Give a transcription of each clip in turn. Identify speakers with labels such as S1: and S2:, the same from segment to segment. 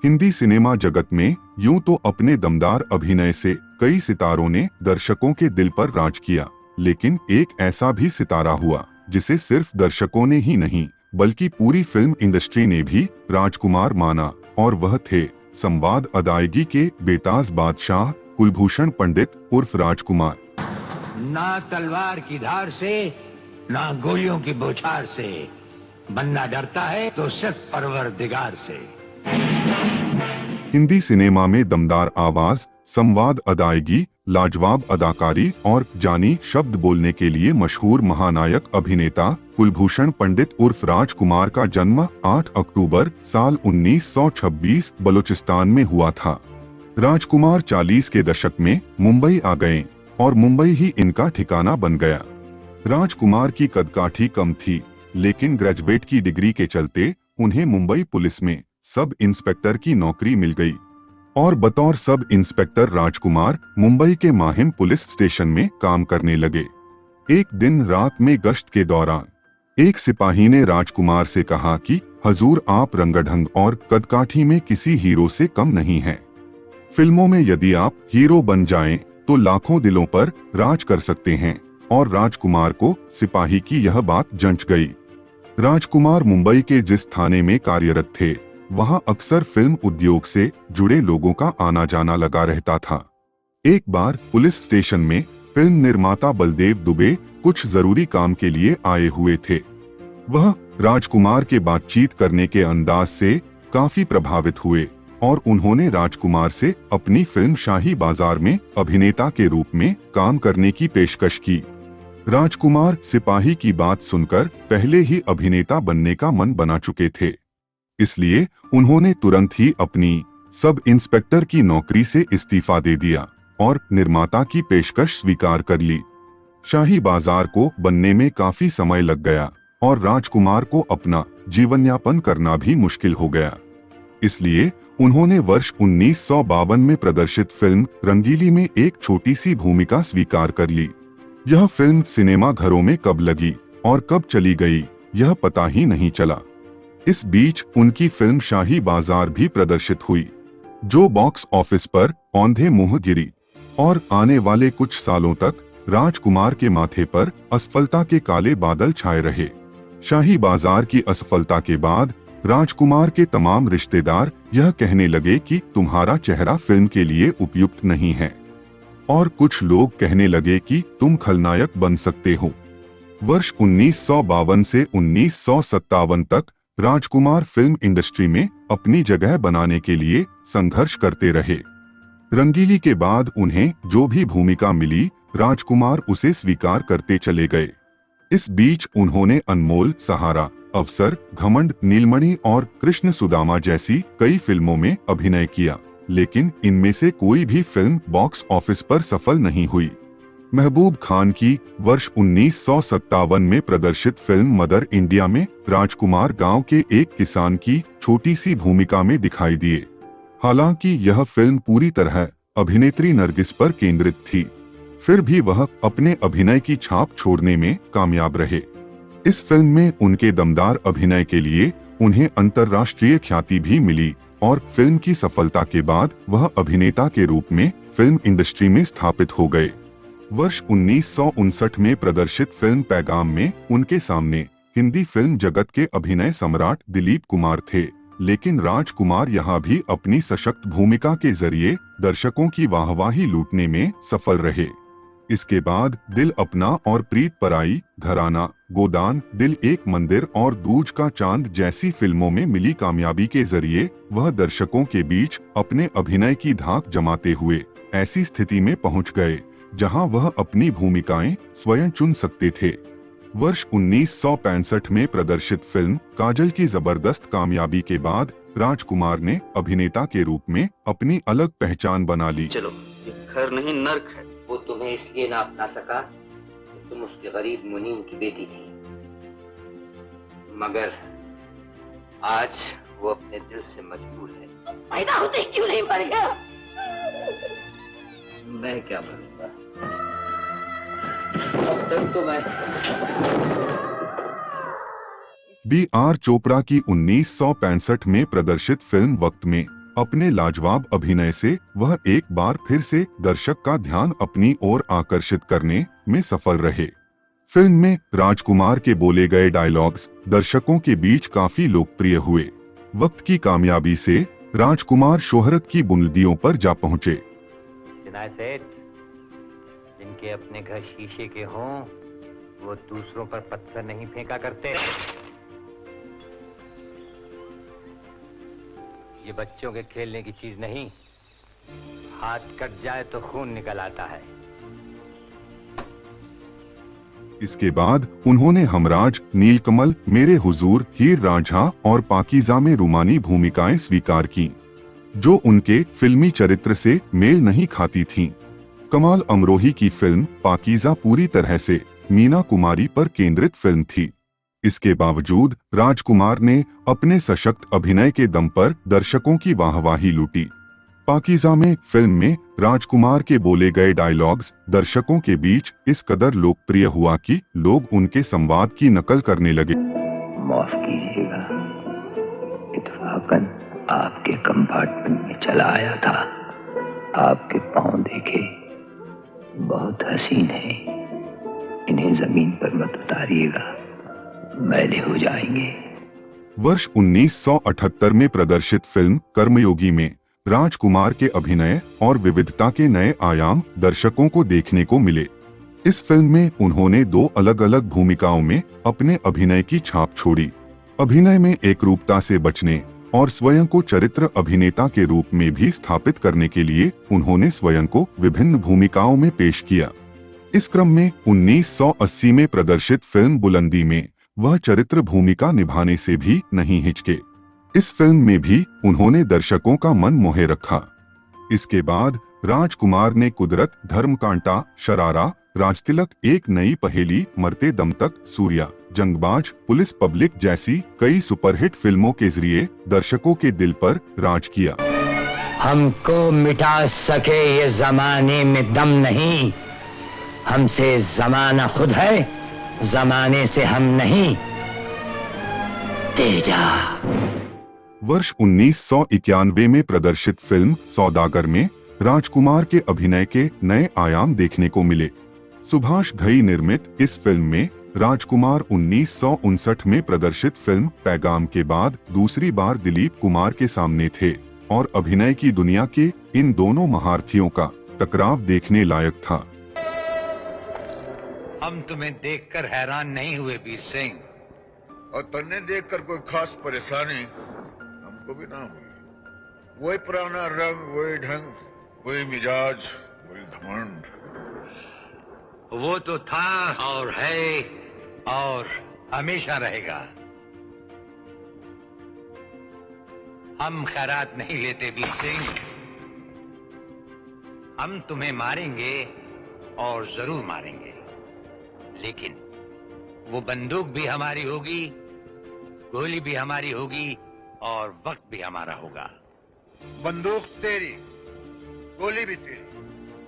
S1: Hindi cinema जगत में यूं तो अपने दमदार अभिनय से कई सितारों ने दर्शकों के दिल पर राज किया, लेकिन एक ऐसा भी सितारा हुआ जिसे सिर्फ दर्शकों ने ही नहीं बल्कि पूरी फिल्म इंडस्ट्री ने भी राजकुमार माना, और वह थे संवाद अदायगी के बेताज बादशाह कुलभूषण पंडित उर्फ राजकुमार।
S2: ना तलवार की धार से, ना गोलियों की बौछार से, बनना डरता है तो सिर्फ परवरदिगार से।
S1: हिंदी सिनेमा में दमदार आवाज, संवाद अदायगी, लाजवाब अदाकारी और जानी शब्द बोलने के लिए मशहूर महानायक अभिनेता कुलभूषण पंडित उर्फ राजकुमार का जन्म 8 अक्टूबर साल 1926 बलूचिस्तान में हुआ था। राजकुमार 40 के दशक में मुंबई आ गए और मुंबई ही इनका ठिकाना बन गया। राजकुमार की कदकाठी कम थी, लेकिन ग्रेजुएट की डिग्री के चलते उन्हें मुंबई पुलिस में सब इंस्पेक्टर की नौकरी मिल गई और बतौर सब इंस्पेक्टर राजकुमार मुंबई के माहिम पुलिस स्टेशन में काम करने लगे। एक दिन रात में गश्त के दौरान एक सिपाही ने राजकुमार से कहा कि हजूर, आप रंगढंग और कदकाठी में किसी हीरो से कम नहीं हैं। फिल्मों में यदि आप हीरो बन जाएं तो लाखों दिलों पर राज कर सकते हैं। और राजकुमार को सिपाही की यह बात जंच गई। राजकुमार मुंबई के जिस थाने में कार्यरत थे, वहां अक्सर फिल्म उद्योग से जुड़े लोगों का आना जाना लगा रहता था। एक बार पुलिस स्टेशन में फिल्म निर्माता बलदेव दुबे कुछ जरूरी काम के लिए आए हुए थे। वह राजकुमार के बातचीत करने के अंदाज से काफी प्रभावित हुए और उन्होंने राजकुमार से अपनी फिल्म शाही बाजार में अभिनेता के रूप में काम करने की पेशकश की। राजकुमार सिपाही की बात सुनकर पहले ही अभिनेता बनने का मन बना चुके थे, इसलिए उन्होंने तुरंत ही अपनी सब इंस्पेक्टर की नौकरी से इस्तीफा दे दिया और निर्माता की पेशकश स्वीकार कर ली। शाही बाजार को बनने में काफी समय लग गया और राजकुमार को अपना जीवनयापन करना भी मुश्किल हो गया। इसलिए उन्होंने वर्ष 1952 में प्रदर्शित फिल्म रंगीली में एक छोटी सी भूमिका स्वीकार कर ली। यह फिल्म सिनेमा घरों में कब लगी और कब चली गई, यह पता ही नहीं चला। इस बीच उनकी फिल्म शाही बाजार भी प्रदर्शित हुई, जो बॉक्स ऑफिस पर औंधे मुंह गिरी और आने वाले कुछ सालों तक राजकुमार के माथे पर असफलता के काले बादल छाए रहे। शाही बाजार की असफलता के बाद राजकुमार के तमाम रिश्तेदार यह कहने लगे कि तुम्हारा चेहरा फिल्म के लिए उपयुक्त नहीं है, और कुछ लोग कहने लगे कि तुम खलनायक बन सकते हो। वर्ष 1952 से 1957 तक राजकुमार फिल्म इंडस्ट्री में अपनी जगह बनाने के लिए संघर्ष करते रहे। रंगीली के बाद उन्हें जो भी भूमिका मिली, राजकुमार उसे स्वीकार करते चले गए। इस बीच उन्होंने अनमोल, सहारा, अवसर, घमंड, नीलमणि और कृष्ण सुदामा जैसी कई फिल्मों में अभिनय किया, लेकिन इनमें से कोई भी फिल्म बॉक्स ऑफिस पर सफल नहीं हुई। महबूब खान की वर्ष 1957 में प्रदर्शित फिल्म मदर इंडिया में राजकुमार गांव के एक किसान की छोटी सी भूमिका में दिखाई दिए। हालांकि यह फिल्म पूरी तरह अभिनेत्री नरगिस पर केंद्रित थी, फिर भी वह अपने अभिनय की छाप छोड़ने में कामयाब रहे। इस फिल्म में उनके दमदार अभिनय के लिए उन्हें अंतर्राष्ट्रीय ख्याति भी मिली और फिल्म की सफलता के बाद वह अभिनेता के रूप में फिल्म इंडस्ट्री में स्थापित हो गए। वर्ष 1959 में प्रदर्शित फिल्म पैगाम में उनके सामने हिंदी फिल्म जगत के अभिनय सम्राट दिलीप कुमार थे, लेकिन राजकुमार यहाँ भी अपनी सशक्त भूमिका के जरिए दर्शकों की वाहवाही लूटने में सफल रहे। इसके बाद दिल अपना और प्रीत पराई, घराना, गोदान, दिल एक मंदिर और दूज का चांद जैसी फिल्मों में मिली कामयाबी के जरिए वह दर्शकों के बीच अपने अभिनय की धाक जमाते हुए ऐसी स्थिति में पहुंच गए जहां वह अपनी भूमिकाएं स्वयं चुन सकते थे। वर्ष 1965 में प्रदर्शित फिल्म काजल की जबरदस्त कामयाबी के बाद राजकुमार ने अभिनेता के रूप में अपनी अलग पहचान बना ली।
S3: चलो, ये घर नहीं नर्क है। वो तुम्हें इसलिए ना अपना सका कि तुम उसके गरीब मुनीम की बेटी थी, मगर आज वो अपने दिल से मजबूर है। पैदा होते क्यों नहीं मर गया? मैं क्या मरूंगा? अब तक तो मैं
S1: बी आर चोपड़ा की 1965 में प्रदर्शित फिल्म वक्त में अपने लाजवाब अभिनय से वह एक बार फिर से दर्शक का ध्यान अपनी ओर आकर्षित करने में सफल रहे। फिल्म में राजकुमार के बोले गए डायलॉग्स दर्शकों के बीच काफी लोकप्रिय हुए। वक्त की कामयाबी से राजकुमार शोहरत की बुलंदियों पर जा पहुंचे।
S3: सेठ, जिनके अपने घर शीशे के हों, वो दूसरों पर पत्थर नहीं फेंका करते। ये बच्चों के खेलने की चीज नहीं, हाथ कट जाए तो खून निकल आता है।
S1: इसके बाद उन्होंने हमराज, नीलकमल, मेरे हुजूर, हीर रांझा और पाकीज़ा में रूमानी भूमिकाएं स्वीकार की, जो उनके फिल्मी चरित्र से मेल नहीं खाती थीं। कमाल अमरोही की फिल्म पाकीज़ा पूरी तरह से मीना कुमारी पर केंद्रित फिल्म थी। इसके बावजूद राजकुमार ने अपने सशक्त अभिनय के दम पर दर्शकों की वाहवाही लूटी। पाकीज़ा में फिल्म में राजकुमार के बोले गए डायलॉग्स दर्शकों के बीच इस कदर लोकप्रिय हुआ कि लोग उनके संवाद की नकल करने लगे।
S4: माफ कीजिएगा, इत्तेफाकन आपके कंपार्टमेंट में चला आया था। आपके पांव देखे, बहुत हसीन हैं। इन्हें जमीन पर मत उतारिएगा, मैले हो जाएंगे।
S1: वर्ष 1978 में प्रदर्शित फिल्म कर्मयोगी में राजकुमार के अभिनय और विविधता के नए आयाम दर्शकों को देखने को मिले। इस फिल्म में उन्होंने 2 अलग अलग भूमिकाओं में अपने अभिनय की छाप छोड़ी। अभिनय में एकरूपता से बचने और स्वयं को चरित्र अभिनेता के रूप में भी स्थापित करने के लिए उन्होंने स्वयं को विभिन्न भूमिकाओं में पेश किया। इस क्रम में 1980 में प्रदर्शित फिल्म बुलंदी में वह चरित्र भूमिका निभाने से भी नहीं हिचके। इस फिल्म में भी उन्होंने दर्शकों का मन मोहे रखा। इसके बाद राजकुमार ने कुदरत, धर्मकांटा, शरारा, राजतिलक, एक नई पहेली, मरते दम तक, सूर्या, जंगबाज, पुलिस पब्लिक जैसी कई सुपरहिट फिल्मों के जरिए दर्शकों के दिल पर राज किया।
S2: हमको मिटा सके ये जमाने में दम नहीं, हमसे जमाना खुद है, जमाने से हम नहीं। तेजा।
S1: वर्ष 1991 में प्रदर्शित फिल्म सौदागर में राजकुमार के अभिनय के नए आयाम देखने को मिले। सुभाष घई निर्मित इस फिल्म में राजकुमार 1959 में प्रदर्शित फिल्म पैगाम के बाद दूसरी बार दिलीप कुमार के सामने थे और अभिनय की दुनिया के इन दोनों महारथियों का टकराव देखने लायक था।
S2: हम तुम्हें देखकर हैरान नहीं हुए वीर सिंह,
S5: और तन्ने देखकर कोई खास परेशानी हमको भी ना हुई। वही पुराना रंग, वही ढंग, वही मिजाज, वही घमंड।
S2: वो तो था और है और हमेशा रहेगा। हम खैरात नहीं लेते वीर सिंह, हम तुम्हें मारेंगे और जरूर मारेंगे, लेकिन वो बंदूक भी हमारी होगी, गोली भी हमारी होगी और वक्त भी हमारा होगा।
S5: बंदूक तेरी, गोली भी तेरी,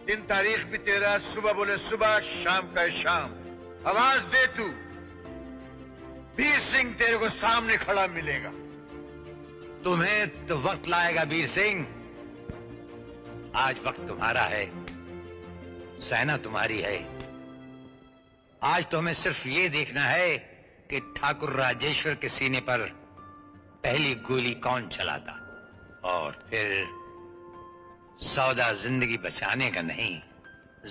S5: दिन तारीख भी तेरा, सुबह बोले सुबह, शाम का शाम। आवाज दे तू, वीर सिंह तेरे को सामने खड़ा मिलेगा।
S2: तुम्हें तो वक्त लाएगा वीर सिंह। आज वक्त तुम्हारा है, सेना तुम्हारी है। आज तो हमें सिर्फ ये देखना है कि ठाकुर राजेश्वर के सीने पर पहली गोली कौन चलाता, और फिर सौदा जिंदगी बचाने का नहीं,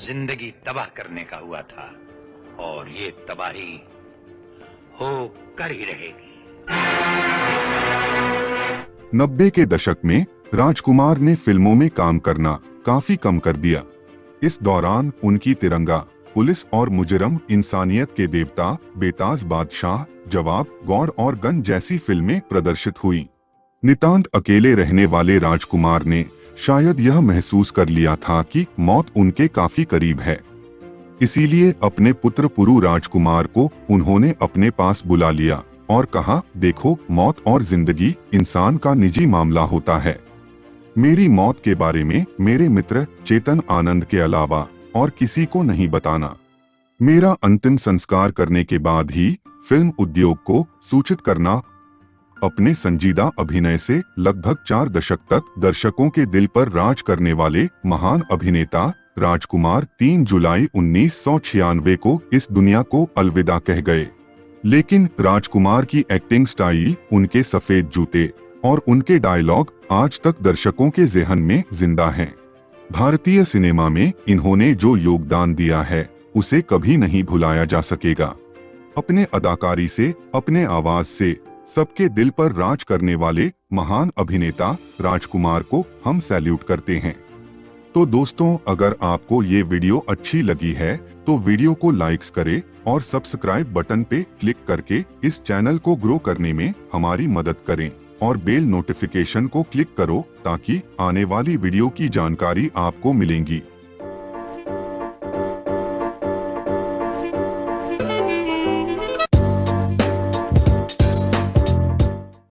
S2: जिंदगी तबाह करने का हुआ था, और ये तबाही हो कर ही रहेगी।
S1: 90 के दशक में राजकुमार ने फिल्मों में काम करना काफी कम कर दिया। इस दौरान उनकी तिरंगा, पुलिस और मुजरम, इंसानियत के देवता, बेताज बादशाह, जवाब, गौड़ और गन जैसी फिल्में प्रदर्शित हुई। नितांत अकेले रहने वाले राजकुमार ने शायद यह महसूस कर लिया था कि मौत उनके काफी करीब है। इसीलिए अपने पुत्र पुरु राजकुमार को उन्होंने अपने पास बुला लिया और कहा, देखो, मौत और जिंदगी इंसान का निजी मामला होता है। मेरी मौत के बारे में मेरे मित्र चेतन आनंद के अलावा और किसी को नहीं बताना। मेरा अंतिम संस्कार करने के बाद ही फिल्म उद्योग को सूचित करना। अपने संजीदा अभिनय से लगभग 4 दशक तक दर्शकों के दिल पर राज करने वाले महान अभिनेता राजकुमार 3 जुलाई 1996 को इस दुनिया को अलविदा कह गए। लेकिन राजकुमार की एक्टिंग स्टाइल, उनके सफेद जूते और उनके डायलॉग आज तक दर्शकों के ज़हन में जिंदा हैं। भारतीय सिनेमा में इन्होंने जो योगदान दिया है उसे कभी नहीं भुलाया जा सकेगा। अपने अदाकारी से, अपने आवाज से सबके दिल पर राज करने वाले महान अभिनेता राजकुमार को हम सैल्यूट करते हैं। तो दोस्तों, अगर आपको ये वीडियो अच्छी लगी है तो वीडियो को लाइक्स करें और सब्सक्राइब बटन पे क्लिक करके इस चैनल को ग्रो करने में हमारी मदद करें और बेल नोटिफिकेशन को क्लिक करो ताकि आने वाली वीडियो की जानकारी आपको मिलेंगी।